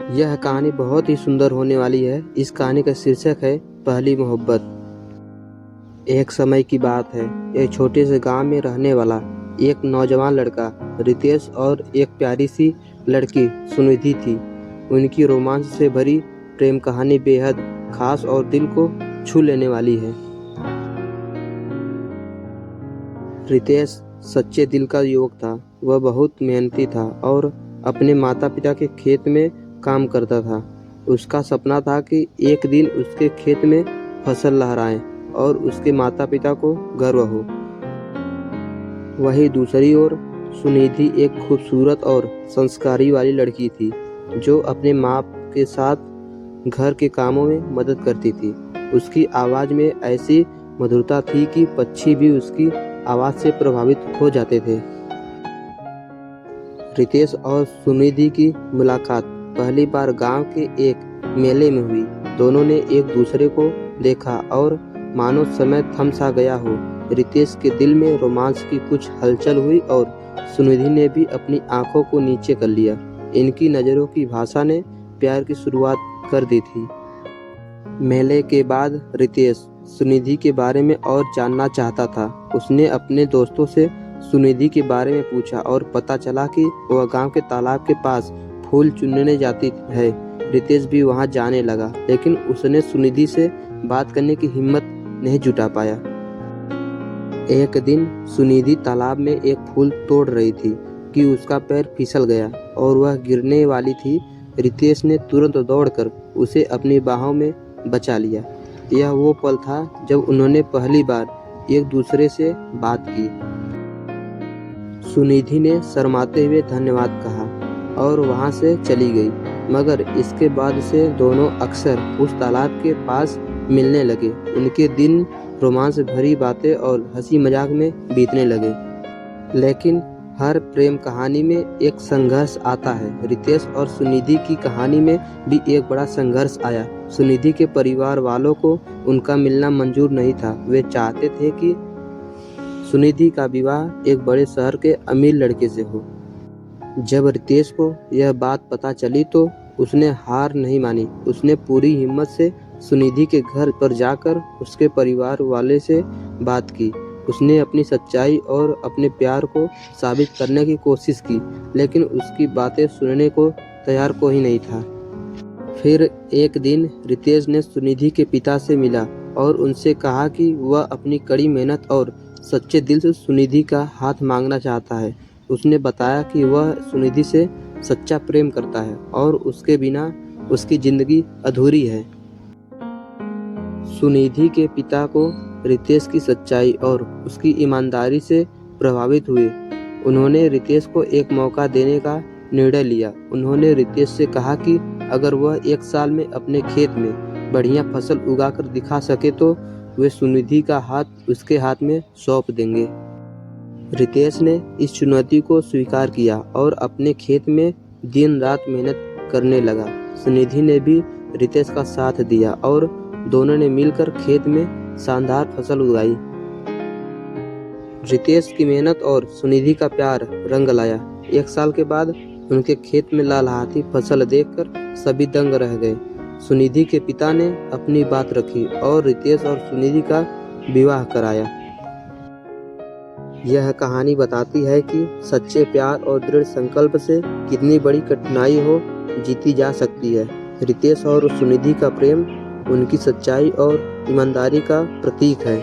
यह कहानी बहुत ही सुंदर होने वाली है। इस कहानी का शीर्षक है पहली मोहब्बत। एक समय की बात है। एक छोटे से गांव में रहने वाला एक नौजवान लड़का रितेश और एक प्यारी सी लड़की सुनिधि थी। उनकी रोमांच से भरी प्रेम कहानी बेहद खास और दिल को छू लेने वाली है। रितेश सच्चे दिल का युवक था। वह बहुत मेहनती था और अपने माता पिता के खेत में काम करता था। उसका सपना था कि एक दिन उसके खेत में फसल लहराए और उसके माता पिता को गर्व हो। वहीं दूसरी ओर सुनिधि एक खूबसूरत और संस्कारी वाली लड़की थी जो अपने माँ के साथ घर के कामों में मदद करती थी। उसकी आवाज़ में ऐसी मधुरता थी कि पक्षी भी उसकी आवाज़ से प्रभावित हो जाते थे। रितेश और सुनिधि की मुलाकात पहली बार गांव के एक मेले में हुई। दोनों ने एक दूसरे को देखा और मानो समय थम सा गया हो। रितेश के दिल में रोमांस की कुछ हलचल हुई और सुनिधि ने भी अपनी आंखों को नीचे कर लिया। इनकी नज़रों की भाषा ने प्यार की शुरुआत कर दी थी। मेले के बाद रितेश सुनिधि के बारे में और जानना चाहता था। उसने अपने दोस्तों से सुनिधि के बारे में पूछा और पता चला कि वह गांव के तालाब के पास फूल चुनने जाती है। रितेश भी वहां जाने लगा, लेकिन उसने सुनिधि से बात करने की हिम्मत नहीं जुटा पाया। एक दिन सुनिधि तालाब में एक फूल तोड़ रही थी कि उसका पैर फिसल गया और वह गिरने वाली थी। रितेश ने तुरंत दौड़कर उसे अपनी बाहों में बचा लिया। यह वो पल था जब उन्होंने पहली बार एक दूसरे से बात की। सुनिधि ने शर्माते हुए धन्यवाद कहा और वहां से चली गई, मगर इसके बाद से दोनों अक्सर उस तालाब के पास मिलने लगे। उनके दिन रोमांस भरी बातें और हंसी मजाक में बीतने लगे। लेकिन हर प्रेम कहानी में एक संघर्ष आता है। रितेश और सुनिधि की कहानी में भी एक बड़ा संघर्ष आया। सुनिधि के परिवार वालों को उनका मिलना मंजूर नहीं था। वे चाहते थे कि सुनिधि का विवाह एक बड़े शहर के अमीर लड़के से हो। जब रितेश को यह बात पता चली तो उसने हार नहीं मानी। उसने पूरी हिम्मत से सुनिधि के घर पर जाकर उसके परिवार वाले से बात की। उसने अपनी सच्चाई और अपने प्यार को साबित करने की कोशिश की, लेकिन उसकी बातें सुनने को तैयार कोई नहीं था। फिर एक दिन रितेश ने सुनिधि के पिता से मिला और उनसे कहा कि वह अपनी कड़ी मेहनत और सच्चे दिल से सुनिधि का हाथ मांगना चाहता है। उसने बताया कि वह सुनिधि से सच्चा प्रेम करता है और उसके बिना उसकी जिंदगी अधूरी है। सुनिधि के पिता को रितेश की सच्चाई और उसकी ईमानदारी से प्रभावित हुए। उन्होंने रितेश को एक मौका देने का निर्णय लिया। उन्होंने रितेश से कहा कि अगर वह 1 साल में अपने खेत में बढ़िया फसल उगाकर दिखा सके तो वे सुनिधि का हाथ उसके हाथ में सौंप देंगे। रितेश ने इस चुनौती को स्वीकार किया और अपने खेत में दिन रात मेहनत करने लगा। सुनिधि ने भी रितेश का साथ दिया और दोनों ने मिलकर खेत में शानदार फसल उगाई। रितेश की मेहनत और सुनिधि का प्यार रंग लाया। 1 साल के बाद उनके खेत में लहलहाती फसल देखकर सभी दंग रह गए। सुनिधि के पिता ने अपनी बात रखी और रितेश और सुनिधि का विवाह कराया। यह कहानी बताती है कि सच्चे प्यार और दृढ़ संकल्प से कितनी बड़ी कठिनाई हो जीती जा सकती है। रितेश और सुनिधि का प्रेम उनकी सच्चाई और ईमानदारी का प्रतीक है।